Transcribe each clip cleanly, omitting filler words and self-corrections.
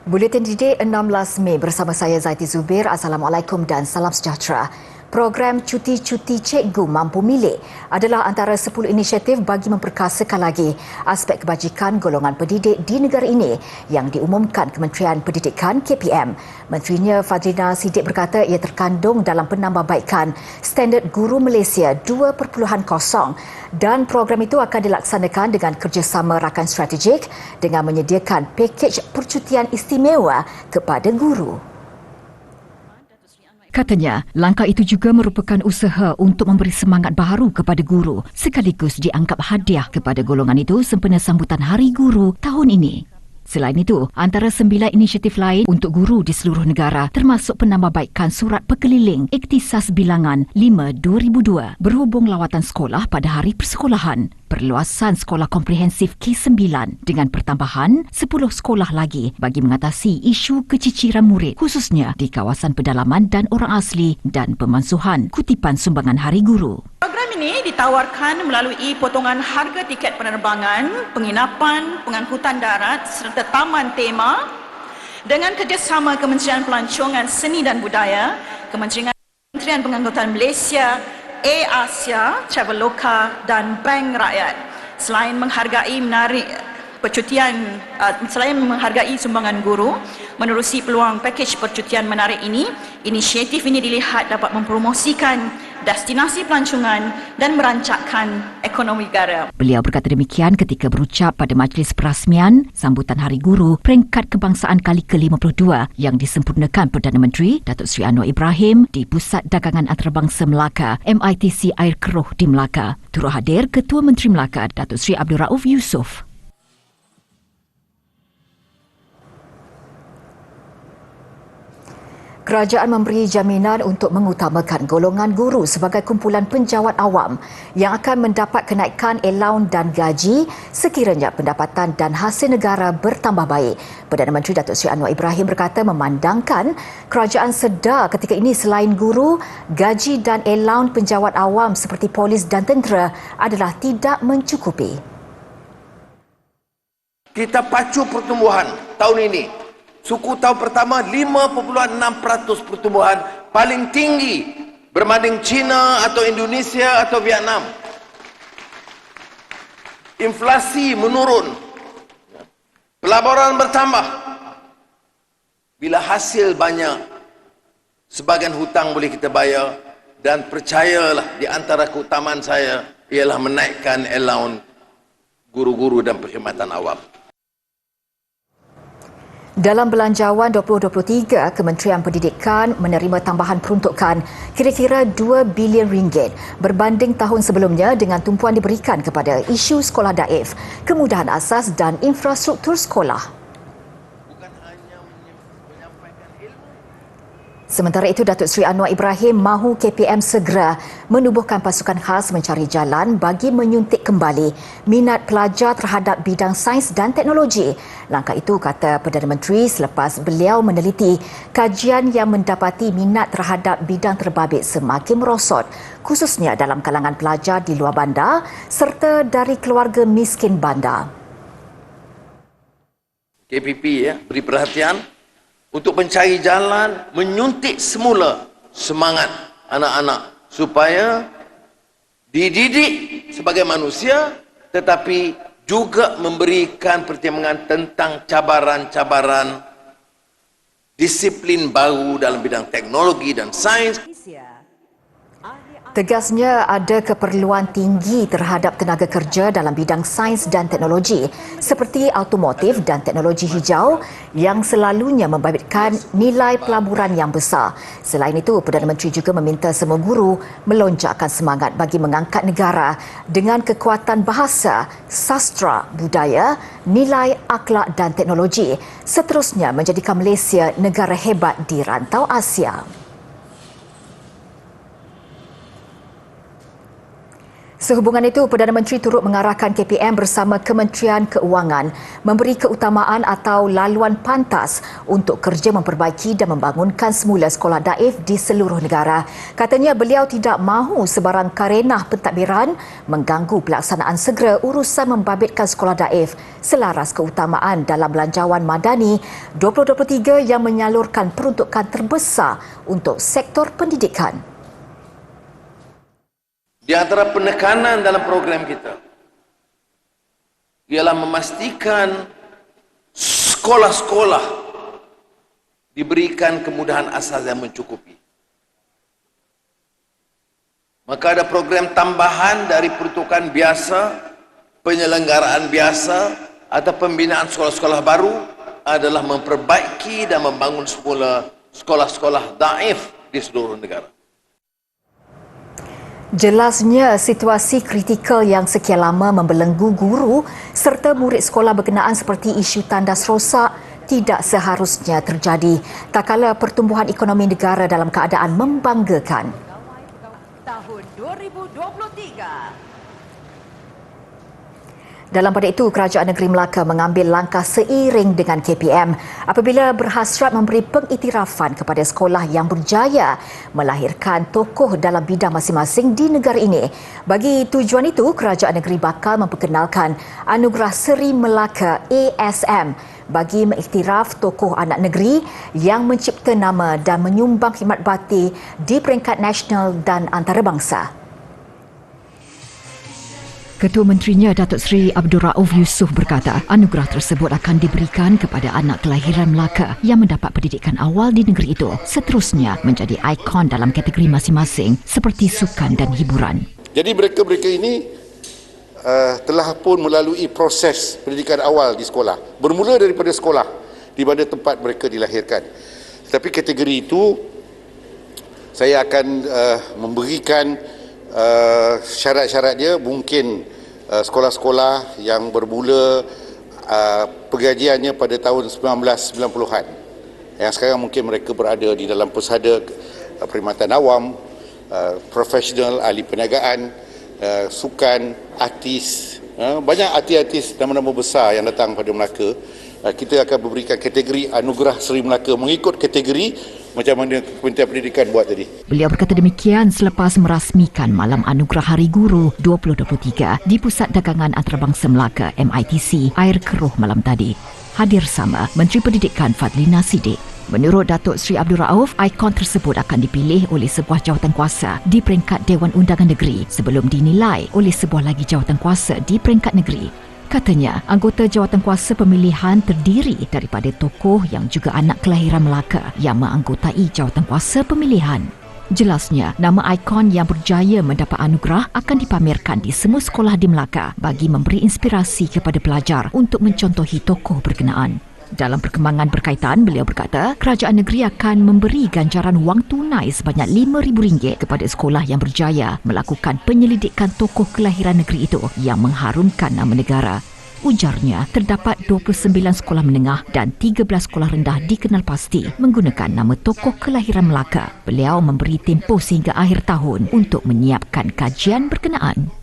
Buletin Didik 16 Mei bersama saya Zaiti Zubir. Assalamualaikum dan salam sejahtera. Program Cuti-Cuti Cikgu Mampu Milik adalah antara 10 inisiatif bagi memperkasakan lagi aspek kebajikan golongan pendidik di negara ini yang diumumkan Kementerian Pendidikan KPM. Menterinya Fadlina Siddiq berkata ia terkandung dalam penambahbaikan Standard Guru Malaysia 2.0 dan program itu akan dilaksanakan dengan kerjasama rakan strategik dengan menyediakan pakej percutian istimewa kepada guru. Katanya, langkah itu juga merupakan usaha untuk memberi semangat baru kepada guru sekaligus dianggap hadiah kepada golongan itu sempena sambutan Hari Guru tahun ini. Selain itu, antara 9 inisiatif lain untuk guru di seluruh negara termasuk penambahbaikan Surat Perkeliling Ikhtisas Bilangan 5/2002 berhubung lawatan sekolah pada hari persekolahan, perluasan sekolah komprehensif K9 dengan pertambahan 10 sekolah lagi bagi mengatasi isu keciciran murid khususnya di kawasan pedalaman dan orang asli dan pemansuhan kutipan sumbangan Hari Guru. Program ini ditawarkan melalui potongan harga tiket penerbangan, penginapan, pengangkutan darat serta taman tema dengan kerjasama Kementerian Pelancongan Seni dan Budaya, Kementerian Pengangkutan Malaysia, Asia, Traveloka dan Bank Rakyat. Selain menghargai sumbangan guru, menerusi peluang pakej percutian menarik ini, inisiatif ini dilihat dapat mempromosikan destinasi pelancongan dan merancakkan ekonomi negara. Beliau berkata demikian ketika berucap pada majlis perasmian sambutan Hari Guru Peringkat Kebangsaan kali ke-52 yang disempurnakan Perdana Menteri Datuk Seri Anwar Ibrahim di Pusat Dagangan Antarabangsa Melaka MITC Air Keruh di Melaka. Turut hadir Ketua Menteri Melaka Datuk Seri Abdul Rauf Yusof. Kerajaan memberi jaminan untuk mengutamakan golongan guru sebagai kumpulan penjawat awam yang akan mendapat kenaikan allowance dan gaji sekiranya pendapatan dan hasil negara bertambah baik. Perdana Menteri Datuk Seri Anwar Ibrahim berkata memandangkan kerajaan sedar ketika ini selain guru, gaji dan allowance penjawat awam seperti polis dan tentera adalah tidak mencukupi. Kita pacu pertumbuhan tahun ini. Suku tahun pertama 5.6% pertumbuhan, paling tinggi berbanding China atau Indonesia atau Vietnam. Inflasi menurun, pelaburan bertambah. Bila hasil banyak, sebagian hutang boleh kita bayar, dan percayalah di antara keutamaan saya ialah menaikkan allowance guru-guru dan perkhidmatan awam. Dalam Belanjawan 2023, Kementerian Pendidikan menerima tambahan peruntukan kira-kira 2 bilion ringgit berbanding tahun sebelumnya dengan tumpuan diberikan kepada isu sekolah daif, kemudahan asas dan infrastruktur sekolah. Sementara itu, Datuk Seri Anwar Ibrahim mahu KPM segera menubuhkan pasukan khas mencari jalan bagi menyuntik kembali minat pelajar terhadap bidang sains dan teknologi. Langkah itu, kata Perdana Menteri, selepas beliau meneliti kajian yang mendapati minat terhadap bidang terbabit semakin merosot, khususnya dalam kalangan pelajar di luar bandar serta dari keluarga miskin bandar. KPP beri perhatian untuk mencari jalan menyuntik semula semangat anak-anak supaya dididik sebagai manusia tetapi juga memberikan pertimbangan tentang cabaran-cabaran disiplin baru dalam bidang teknologi dan sains. Tegasnya ada keperluan tinggi terhadap tenaga kerja dalam bidang sains dan teknologi seperti automotif dan teknologi hijau yang selalunya membabitkan nilai pelaburan yang besar. Selain itu, Perdana Menteri juga meminta semua guru melonjakkan semangat bagi mengangkat negara dengan kekuatan bahasa, sastra, budaya, nilai akhlak dan teknologi, seterusnya menjadikan Malaysia negara hebat di rantau Asia. Sehubungan itu, Perdana Menteri turut mengarahkan KPM bersama Kementerian Keuangan memberi keutamaan atau laluan pantas untuk kerja memperbaiki dan membangunkan semula sekolah daif di seluruh negara. Katanya beliau tidak mahu sebarang karenah pentadbiran mengganggu pelaksanaan segera urusan membabitkan sekolah daif selaras keutamaan dalam Belanjawan Madani 2023 yang menyalurkan peruntukan terbesar untuk sektor pendidikan. Di antara penekanan dalam program kita ialah memastikan sekolah-sekolah diberikan kemudahan asas yang mencukupi. Maka ada program tambahan dari peruntukan biasa, penyelenggaraan biasa atau pembinaan sekolah-sekolah baru adalah memperbaiki dan membangun semula sekolah-sekolah daif di seluruh negara. Jelasnya situasi kritikal yang sekian lama membelenggu guru serta murid sekolah berkenaan seperti isu tandas rosak tidak seharusnya terjadi tak kala pertumbuhan ekonomi negara dalam keadaan membanggakan. Tahun 2023. Dalam pada itu, Kerajaan Negeri Melaka mengambil langkah seiring dengan KPM apabila berhasrat memberi pengiktirafan kepada sekolah yang berjaya melahirkan tokoh dalam bidang masing-masing di negara ini. Bagi tujuan itu, Kerajaan Negeri bakal memperkenalkan Anugerah Seri Melaka ASM bagi mengiktiraf tokoh anak negeri yang mencipta nama dan menyumbang khidmat bakti di peringkat nasional dan antarabangsa. Ketua Menterinya Datuk Seri Abdul Rauf Yusof berkata, anugerah tersebut akan diberikan kepada anak kelahiran Melaka yang mendapat pendidikan awal di negeri itu. Seterusnya menjadi ikon dalam kategori masing-masing seperti sukan dan hiburan. Jadi mereka-mereka ini telah pun melalui proses pendidikan awal di sekolah. Bermula daripada sekolah di mana tempat mereka dilahirkan. Tetapi kategori itu saya akan memberikan syarat-syaratnya. Mungkin sekolah-sekolah yang bermula pengajiannya pada tahun 1990-an, yang sekarang mungkin mereka berada di dalam pesada perkhidmatan awam, profesional, ahli perniagaan, sukan, artis, banyak artis-artis nama-nama besar yang datang pada Melaka. Kita akan memberikan kategori Anugerah Seri Melaka mengikut kategori macam mana Kementerian Pendidikan buat tadi. Beliau berkata demikian selepas merasmikan Malam Anugerah Hari Guru 2023 di Pusat Dagangan Antarabangsa Melaka MITC Air Keruh malam tadi. Hadir sama Menteri Pendidikan Fadlina Siddiq. Menurut Datuk Seri Abdul Rauf, ikon tersebut akan dipilih oleh sebuah jawatankuasa di peringkat Dewan Undangan Negeri sebelum dinilai oleh sebuah lagi jawatankuasa di peringkat negeri. Katanya, anggota jawatankuasa pemilihan terdiri daripada tokoh yang juga anak kelahiran Melaka yang menganggotai jawatankuasa pemilihan. Jelasnya, nama ikon yang berjaya mendapat anugerah akan dipamerkan di semua sekolah di Melaka bagi memberi inspirasi kepada pelajar untuk mencontohi tokoh berkenaan. Dalam perkembangan berkaitan, beliau berkata, kerajaan negeri akan memberi ganjaran wang tunai sebanyak RM5,000 kepada sekolah yang berjaya melakukan penyelidikan tokoh kelahiran negeri itu yang mengharumkan nama negara. Ujarnya, terdapat 29 sekolah menengah dan 13 sekolah rendah dikenal pasti menggunakan nama tokoh kelahiran Melaka. Beliau memberi tempoh sehingga akhir tahun untuk menyiapkan kajian berkenaan.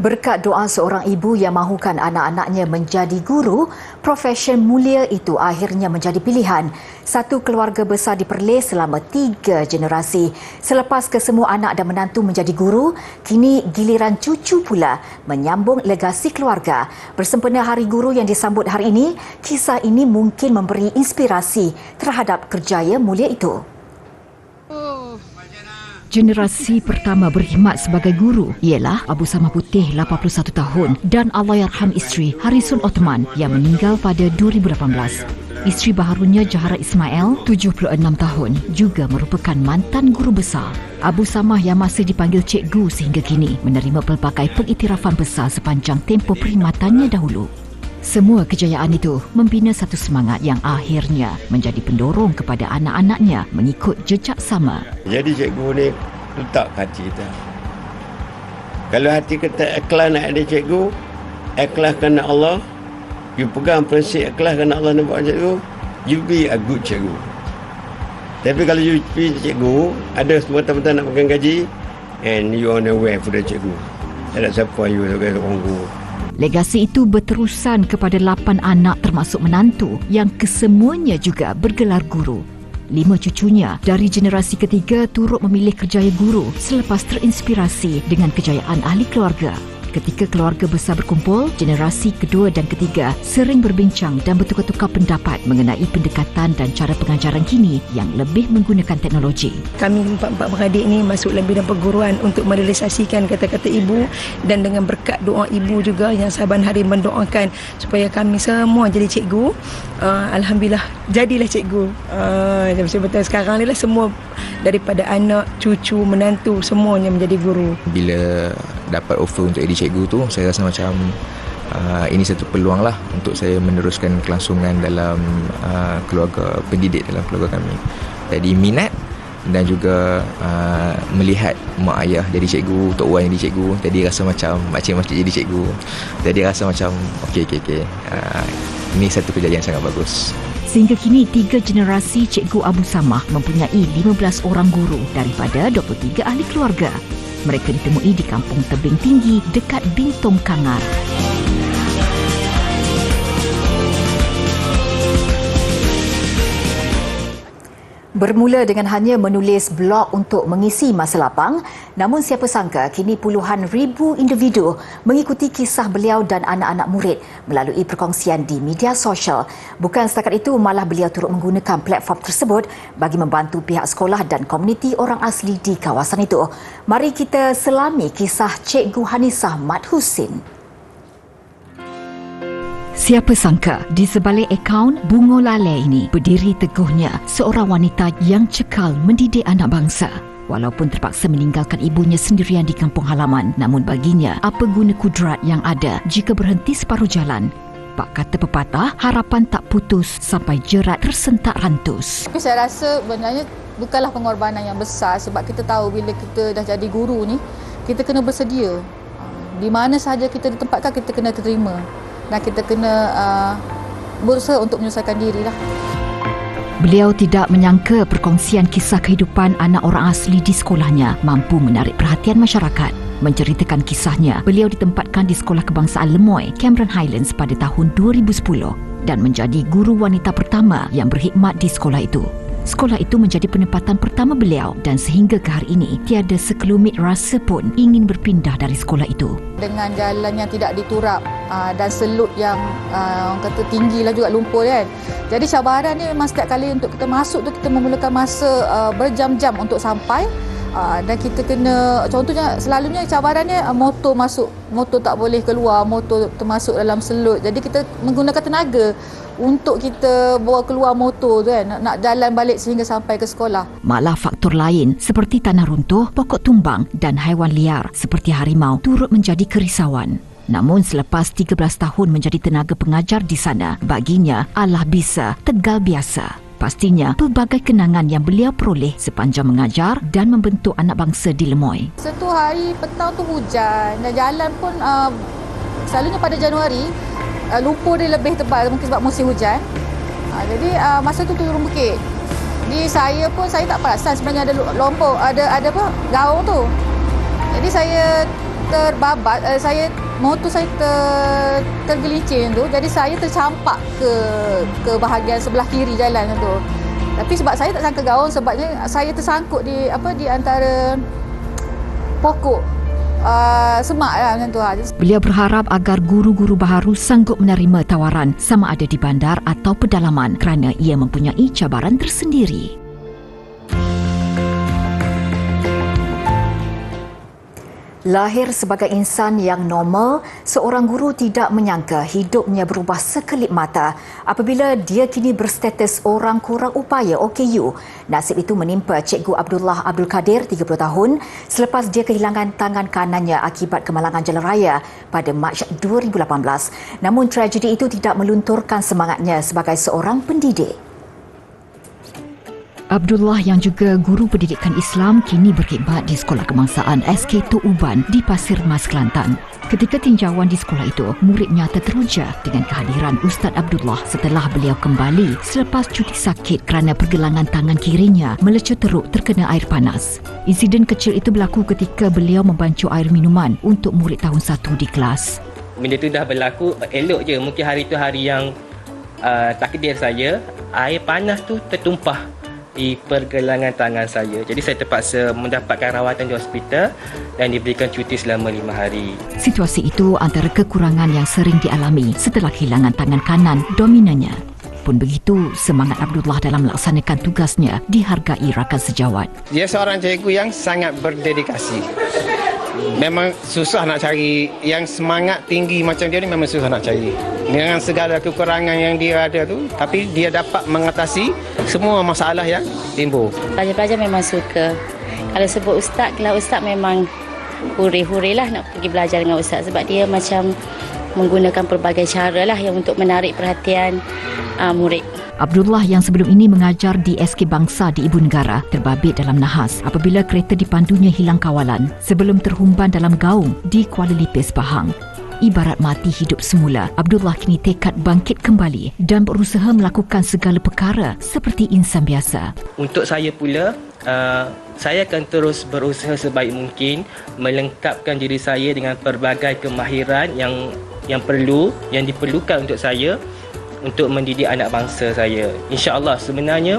Berkat doa seorang ibu yang mahukan anak-anaknya menjadi guru, profesi mulia itu akhirnya menjadi pilihan. Satu keluarga besar di Perlis selama 3 generasi. Selepas kesemua anak dan menantu menjadi guru, kini giliran cucu pula menyambung legasi keluarga. Bersempena Hari Guru yang disambut hari ini, kisah ini mungkin memberi inspirasi terhadap kerjaya mulia itu. Generasi pertama berkhidmat sebagai guru ialah Abu Samah Putih 81 tahun dan Allahyarham isteri Harisun Othman yang meninggal pada 2018. Isteri baharunya Jahara Ismail 76 tahun juga merupakan mantan guru besar. Abu Samah yang masih dipanggil cikgu sehingga kini menerima pelbagai pengiktirafan besar sepanjang tempoh perkhidmatannya dahulu. Semua kejayaan itu membina satu semangat yang akhirnya menjadi pendorong kepada anak-anaknya mengikut jejak sama. Jadi cikgu ni letak hati kita. Kalau hati kita ikhlas nak ada cikgu, ikhlas kerana Allah, you pegang prinsip ikhlas kerana Allah nampak cikgu, you be a good cikgu. Tapi kalau you be cikgu, ada semata-mata nak pegang gaji, and you on the way for the cikgu. Tak ada siapa you sebagai orang guru. Legasi itu berterusan kepada 8 anak termasuk menantu yang kesemuanya juga bergelar guru. 5 cucunya dari generasi ketiga turut memilih kerjaya guru selepas terinspirasi dengan kejayaan ahli keluarga. Ketika keluarga besar berkumpul, generasi kedua dan ketiga sering berbincang dan bertukar-tukar pendapat mengenai pendekatan dan cara pengajaran kini yang lebih menggunakan teknologi. Kami empat beradik ni masuk dalam bidang perguruan untuk merealisasikan kata-kata ibu, dan dengan berkat doa ibu juga yang saban hari mendoakan supaya kami semua jadi cikgu. Alhamdulillah jadilah cikgu. Betul-betul sekarang ni lah semua daripada anak, cucu, menantu semuanya menjadi guru. Bila dapat offer untuk jadi cikgu tu, saya rasa macam ini satu peluang lah untuk saya meneruskan kelangsungan dalam keluarga pendidik dalam keluarga kami. Jadi minat dan juga melihat mak ayah jadi cikgu, Tok Wan jadi cikgu, jadi rasa macam makcik-makcik jadi cikgu. Jadi rasa macam okey. Ini satu kejadian yang sangat bagus. Sehingga kini 3 generasi Cikgu Abu Samah mempunyai 15 orang guru daripada 23 ahli keluarga. Mereka ditemui di Kampung Tebing Tinggi dekat Bintong Kangar. Bermula dengan hanya menulis blog untuk mengisi masa lapang, namun siapa sangka kini puluhan ribu individu mengikuti kisah beliau dan anak-anak murid melalui perkongsian di media sosial. Bukan setakat itu, malah beliau turut menggunakan platform tersebut bagi membantu pihak sekolah dan komuniti orang asli di kawasan itu. Mari kita selami kisah Cikgu Hanisah Mat Husin. Siapa sangka di sebalik akaun Bungo Lale ini berdiri teguhnya seorang wanita yang cekal mendidik anak bangsa. Walaupun terpaksa meninggalkan ibunya sendirian di kampung halaman, namun baginya apa guna kudrat yang ada jika berhenti separuh jalan. Pak kata pepatah, harapan tak putus sampai jerat tersentak rantus. Tapi saya rasa sebenarnya bukanlah pengorbanan yang besar, sebab kita tahu bila kita dah jadi guru ni, kita kena bersedia. Di mana sahaja kita ditempatkan, kita kena terima. Dan kita kena berusaha untuk menyelesaikan dirilah. Beliau tidak menyangka perkongsian kisah kehidupan anak orang asli di sekolahnya mampu menarik perhatian masyarakat. Menceritakan kisahnya, beliau ditempatkan di Sekolah Kebangsaan Lemoy, Cameron Highlands pada tahun 2010 dan menjadi guru wanita pertama yang berkhidmat di sekolah itu. Sekolah itu menjadi penempatan pertama beliau dan sehingga ke hari ini tiada sekelumit rasa pun ingin berpindah dari sekolah itu. Dengan jalan yang tidak diturap dan selut yang orang kata tinggi lah juga, lumpur kan. Jadi cabaran ni memang setiap kali untuk kita masuk tu kita memerlukan masa berjam-jam untuk sampai. Dan kita kena, contohnya selalunya cabarannya motor masuk, motor tak boleh keluar, motor termasuk dalam selut. Jadi kita menggunakan tenaga untuk kita bawa keluar motor tu kan, nak jalan balik sehingga sampai ke sekolah. Malah faktor lain seperti tanah runtuh, pokok tumbang dan haiwan liar seperti harimau turut menjadi kerisauan. Namun selepas 13 tahun menjadi tenaga pengajar di sana, baginya Allah bisa tegal biasa. Pastinya pelbagai kenangan yang beliau peroleh sepanjang mengajar dan membentuk anak bangsa di Lemoy. Satu hari petang tu hujan dan jalan pun selalunya pada Januari lumpur dia lebih tebal mungkin sebab musim hujan. Jadi masa tu turun bukit. Jadi saya tak perasan sebenarnya ada lumpur, ada apa gaung tu. Jadi saya terbabat, motor saya tergelincir tu. Jadi saya tercampak ke bahagian sebelah kiri jalan tu. Tapi sebab saya tak sangka gaung, sebabnya saya tersangkut di antara pokok semak lah macam tu. Beliau berharap agar guru-guru baharu sanggup menerima tawaran sama ada di bandar atau pedalaman kerana ia mempunyai cabaran tersendiri. Lahir sebagai insan yang normal, seorang guru tidak menyangka hidupnya berubah sekelip mata apabila dia kini berstatus orang kurang upaya OKU. Nasib itu menimpa Cikgu Abdullah Abdul Kadir, 30 tahun, selepas dia kehilangan tangan kanannya akibat kemalangan jalan raya pada Mac 2018. Namun tragedi itu tidak melunturkan semangatnya sebagai seorang pendidik. Abdullah yang juga guru pendidikan Islam kini berkhidmat di Sekolah Kebangsaan SK2 Uban di Pasir Mas, Kelantan. Ketika tinjauan di sekolah itu, muridnya terteruja dengan kehadiran Ustaz Abdullah setelah beliau kembali selepas cuti sakit kerana pergelangan tangan kirinya melecut teruk terkena air panas. Insiden kecil itu berlaku ketika beliau membancuh air minuman untuk murid tahun 1 di kelas. Benda itu dah berlaku, elok je. Mungkin hari itu hari yang takdir saya, air panas tu tertumpah di pergelangan tangan saya. Jadi saya terpaksa mendapatkan rawatan di hospital dan diberikan cuti selama 5 hari. Situasi itu antara kekurangan yang sering dialami setelah kehilangan tangan kanan dominannya. Pun begitu, semangat Abdullah dalam melaksanakan tugasnya dihargai rakan sejawat. Dia seorang cikgu yang sangat berdedikasi. Memang susah nak cari yang semangat tinggi macam dia ni, memang susah nak cari. Dengan segala kekurangan yang dia ada tu, tapi dia dapat mengatasi semua masalah yang timbul. Pelajar-pelajar memang suka. Kalau sebut ustaz, kalau ustaz memang huri-huri lah nak pergi belajar dengan ustaz, sebab dia macam menggunakan pelbagai cara lah yang untuk menarik perhatian murid. Abdullah yang sebelum ini mengajar di SK Bangsa di Ibu Negara terbabit dalam nahas apabila kereta dipandunya hilang kawalan sebelum terhumban dalam gaung di Kuala Lipis, Pahang. Ibarat mati hidup semula, Abdullah kini tekad bangkit kembali dan berusaha melakukan segala perkara seperti insan biasa. Untuk saya pula, saya akan terus berusaha sebaik mungkin melengkapkan diri saya dengan pelbagai kemahiran yang diperlukan untuk saya untuk mendidik anak bangsa saya. InsyaAllah sebenarnya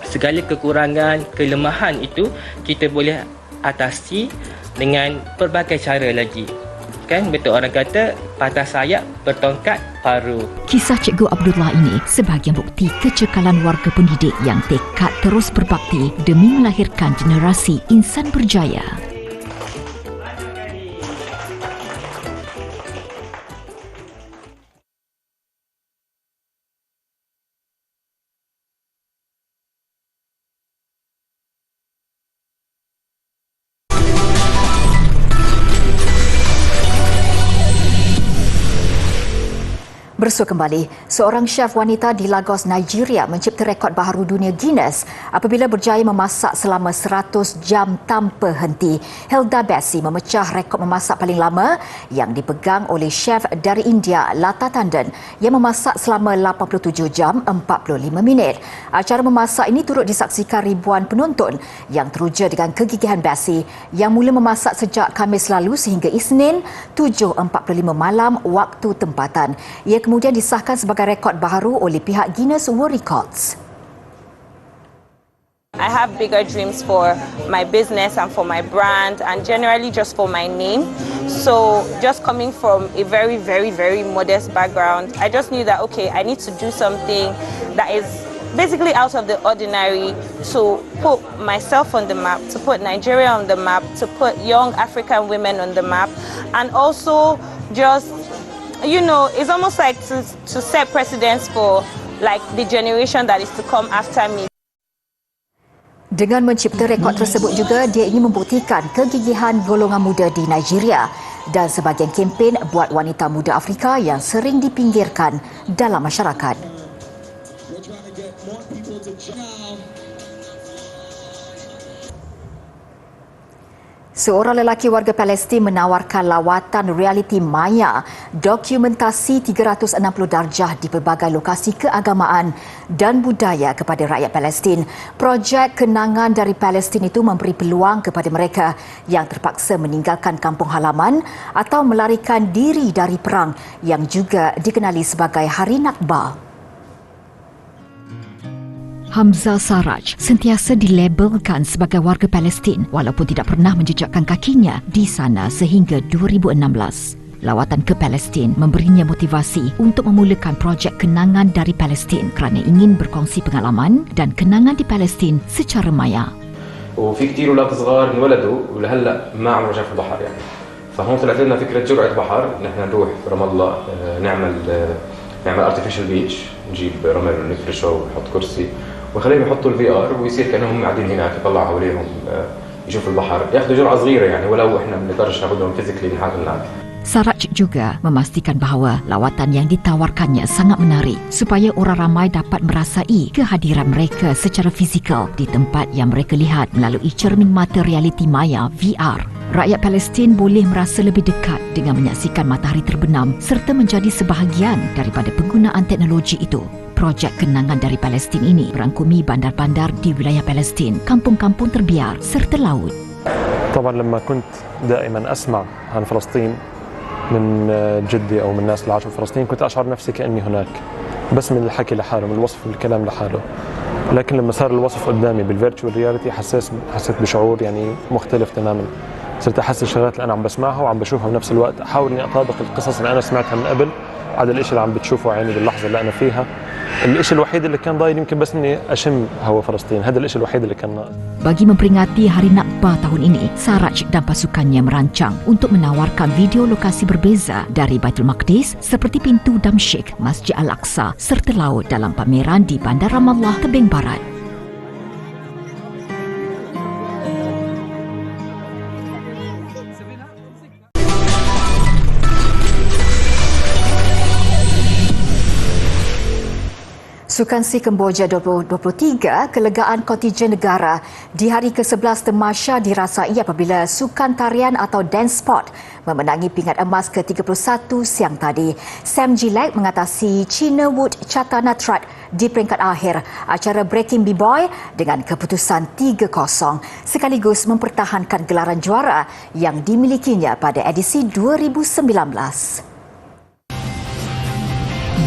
segala kekurangan, kelemahan itu kita boleh atasi dengan pelbagai cara lagi. Kan betul orang kata patah sayap bertongkat paru. Kisah Cikgu Abdullah ini sebahagian bukti kecekalan warga pendidik yang tekad terus berbakti demi melahirkan generasi insan berjaya. Bersua kembali, seorang chef wanita di Lagos, Nigeria mencipta rekod baharu dunia Guinness apabila berjaya memasak selama 100 jam tanpa henti. Hilda Bessie memecah rekod memasak paling lama yang dipegang oleh chef dari India, Lata Tandon, yang memasak selama 87 jam 45 minit. Acara memasak ini turut disaksikan ribuan penonton yang teruja dengan kegigihan Bessie yang mula memasak sejak Khamis lalu sehingga Isnin 7.45 malam waktu tempatan. Ia kemudian disahkan sebagai rekod baharu oleh pihak Guinness World Records. I have bigger dreams for my business and for my brand and generally just for my name. So just coming from a very, very, very modest background, I just knew that, okay, I need to do something that is basically out of the ordinary to put myself on the map, to put Nigeria on the map, to put young African women on the map, and also just, you know, it's almost like to set precedents for like the generation that is to come after me. Dengan mencipta rekod tersebut juga, dia ingin membuktikan kegigihan golongan muda di Nigeria dan sebahagian kempen buat wanita muda Afrika yang sering dipinggirkan dalam masyarakat. Seorang lelaki warga Palestin menawarkan lawatan realiti maya dokumentasi 360 darjah di pelbagai lokasi keagamaan dan budaya kepada rakyat Palestin. Projek kenangan dari Palestin itu memberi peluang kepada mereka yang terpaksa meninggalkan kampung halaman atau melarikan diri dari perang yang juga dikenali sebagai Hari Nakba. Hamza Sarraj sentiasa dilabelkan sebagai warga Palestin walaupun tidak pernah menjejakkan kakinya di sana sehingga 2016. Lawatan ke Palestin memberinya motivasi untuk memulakan projek kenangan dari Palestin kerana ingin berkongsi pengalaman dan kenangan di Palestin secara maya. وفي كتير اولاد صغار انولدوا ولهلا ما عمرهم شافوا البحر يعني. فهون طلعت لنا فكره جرعه بحر، نحن نروح في رام الله نعمل ارتفيشال بيتش، نجيب رمل ونفرشه ونحط كرسي ونخليهم يحطوا الفي ار ويصير كانهم قاعدين هناك، يطلعوا حواليهم يشوفوا البحر، ياخذوا جرعه صغيره يعني ولو احنا ما بنقدرش ناخذهم فيزيكلي لحد هناك. Saraj juga memastikan bahawa lawatan yang ditawarkannya sangat menarik supaya orang ramai dapat merasai kehadiran mereka secara fizikal di tempat yang mereka lihat melalui cermin mata realiti maya VR. Rakyat Palestin boleh merasa lebih dekat dengan menyaksikan matahari terbenam serta menjadi sebahagian daripada penggunaan teknologi itu. Projek kenangan dari Palestin ini merangkumi bandar-bandar di wilayah Palestin, kampung-kampung terbiar serta laut. طبعا لما كنت دائما أسمع عن فلسطين من جدي أو من الناس اللي عاشوا في فلسطين كنت أشعر نفسي كأني هناك، بس من الحكي لحاله، من الوصف والكلام لحاله. لكن لما صار الوصف قدامي بالفيرتشوال رياليتي حسيت بشعور يعني مختلف تماما. صرت أحس الشغلات اللي أنا عم بسمعها وعم بشوفها بنفس الوقت، أحاول إني أطابق القصص اللي أنا سمعتها من قبل على الإشي اللي عم بتشوفه عيني باللحظة اللي أنا فيها. الإشي الوحيد اللي كان ضايل يمكن بس إني أشم هوا فلسطين، هذا الإشي الوحيد اللي كان ناقص. Bagi memperingati Hari Nakba tahun ini, Saraj dan pasukannya merancang untuk menawarkan video lokasi berbeza dari Baitul Maqdis seperti pintu Damsyik, Masjid Al-Aqsa serta laut dalam pameran di Bandar Ramallah, Tebing Barat. Sukan SEA Kemboja 2023, kelegaan kontijen negara di hari ke-11 Temasya dirasai apabila sukan tarian atau dance sport memenangi pingat emas ke-31 siang tadi. Sam Gilek mengatasi China Wood Chatanatrat di peringkat akhir acara Breaking B-Boy dengan keputusan 3-0 sekaligus mempertahankan gelaran juara yang dimilikinya pada edisi 2019.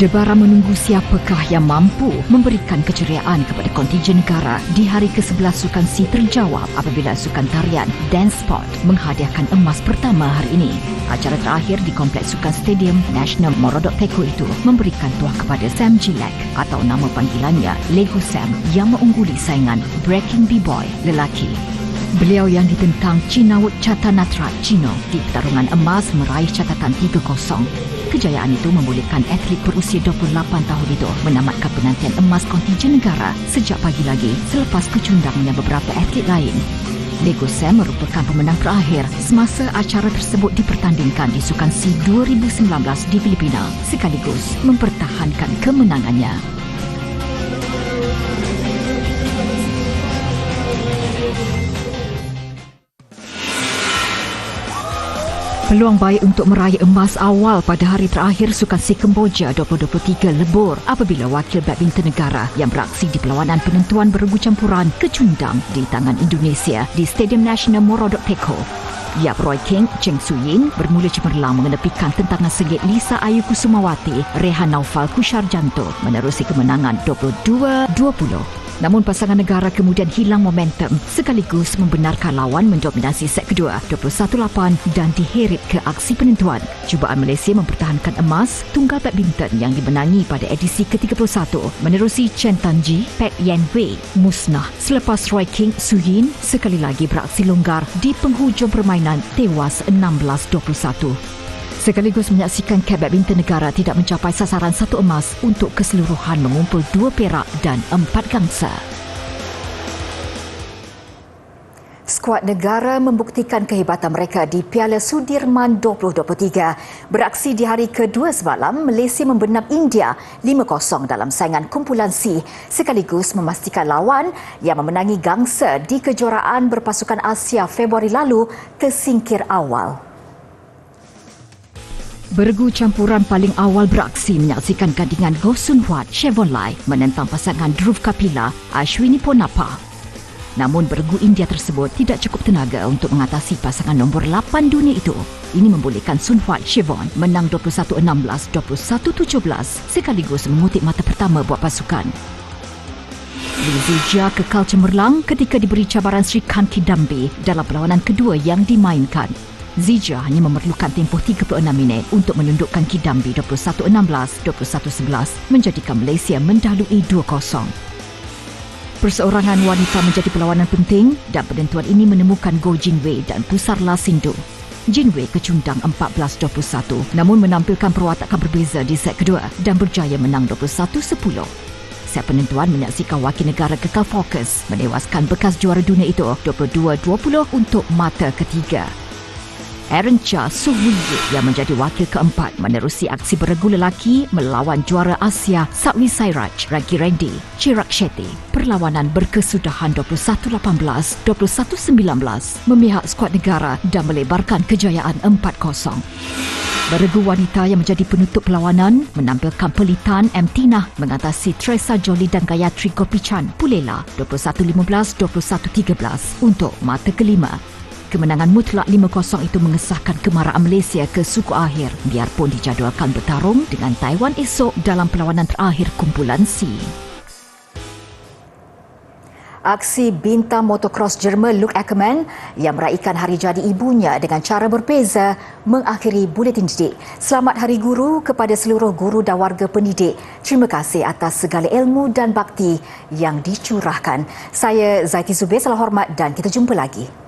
Debara menunggu siapakah yang mampu memberikan keceriaan kepada kontijen negara di hari ke-11 Sukan SEA terjawab apabila sukan tarian Dance Sport menghadiahkan emas pertama hari ini. Acara terakhir di Kompleks Sukan Stadium National Morodok Teko itu memberikan tuah kepada Sam Gilek atau nama panggilannya Lego Sam yang mengungguli saingan Breaking B-Boy lelaki. Beliau yang ditentang China Wood Chatanatrat Chino di pertarungan emas meraih catatan 3-0. Kejayaan itu membolehkan atlet berusia 28 tahun itu menamatkan penantian emas kontijen negara sejak pagi lagi selepas kecundang dengan beberapa atlet lain. Lego Sam merupakan pemenang terakhir semasa acara tersebut dipertandingkan di Sukan SEA 2019 di Filipina sekaligus mempertahankan kemenangannya. Peluang baik untuk meraih emas awal pada hari terakhir Sukan SEA Kemboja 2023 lebur apabila wakil badminton negara yang beraksi di perlawanan penentuan beregu campuran kecundang di tangan Indonesia di Stadium National Morodok Teko. Yap Roy King, Cheng Suyin bermula cemerlang mengenepikan tentangan sengit Lisa Ayu Kusumawati, Rehan Naufal Kusharjanto menerusi kemenangan 22-20. Namun pasangan negara kemudian hilang momentum sekaligus membenarkan lawan mendominasi set kedua 21-8 dan diheret ke aksi penentuan. Cubaan Malaysia mempertahankan emas tunggal badminton yang dimenangi pada edisi ke-31 menerusi Chen Tanji, Pek Yan Wei musnah selepas Roy King Suyin sekali lagi beraksi longgar di penghujung permainan tewas 16-21. Sekaligus menyaksikan Kep Badminton Negara tidak mencapai sasaran 1 emas untuk keseluruhan mengumpul 2 perak dan 4 gangsa. Skuad negara membuktikan kehebatan mereka di Piala Sudirman 2023. Beraksi di hari kedua semalam, Malaysia membenam India 5-0 dalam saingan kumpulan C sekaligus memastikan lawan yang memenangi gangsa di kejuaraan berpasukan Asia Februari lalu tersingkir awal. Beregu campuran paling awal beraksi menyaksikan gandingan Goh Sun Huat Chevonlai menentang pasangan Dhruv Kapila Ashwini Ponnappa. Namun beregu India tersebut tidak cukup tenaga untuk mengatasi pasangan nombor 8 dunia itu. Ini membolehkan Sun Huat Chevon menang 21-16, 21-17 sekaligus mengutip mata pertama buat pasukan. Li Zijia kekal cemerlang ketika diberi cabaran Sri Kanti Dambi dalam perlawanan kedua yang dimainkan. Zijia hanya memerlukan tempoh 36 minit untuk menundukkan Kidambi 21-16, 21-11 menjadikan Malaysia mendahului 2-0. Perseorangan wanita menjadi perlawanan penting dan penentuan ini menemukan Go Jinwei dan Pusar Lasindo. Jinwei kecundang 14-21 namun menampilkan perwatakan berbeza di set kedua dan berjaya menang 21-10. Set penentuan menyaksikan wakil negara kekal fokus menewaskan bekas juara dunia itu 22-20 untuk mata ketiga. Aaron Chia Suh Wee yang menjadi wakil keempat menerusi aksi beregu lelaki melawan juara Asia Satwi Sairaj Ragi Randy Chirag Shetty. Perlawanan berkesudahan 21-18, 21-19 memihak skuad negara dan melebarkan kejayaan 4-0. Beregu wanita yang menjadi penutup perlawanan menampilkan pelitan M. Tina mengatasi Teresa Jolie dan Gayatri Gopichan Pulela 21-15, 21-13 untuk mata kelima. Kemenangan mutlak 5-0 itu mengesahkan kemarahan Malaysia ke suku akhir biarpun dijadualkan bertarung dengan Taiwan esok dalam perlawanan terakhir kumpulan C. Aksi bintang motocross Jerman Luke Ackermann yang meraihkan hari jadi ibunya dengan cara berbeza mengakhiri buletin didik. Selamat Hari Guru kepada seluruh guru dan warga pendidik. Terima kasih atas segala ilmu dan bakti yang dicurahkan. Saya Zaiti Zubir, salam hormat dan kita jumpa lagi.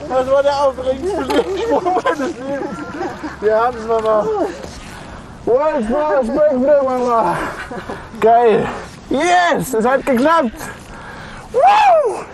Das war der aufregendste Sprung meines Lebens. Wir haben es, Mama. Wow, Spaß, Mama. Geil. Yes, es hat geklappt. Woo!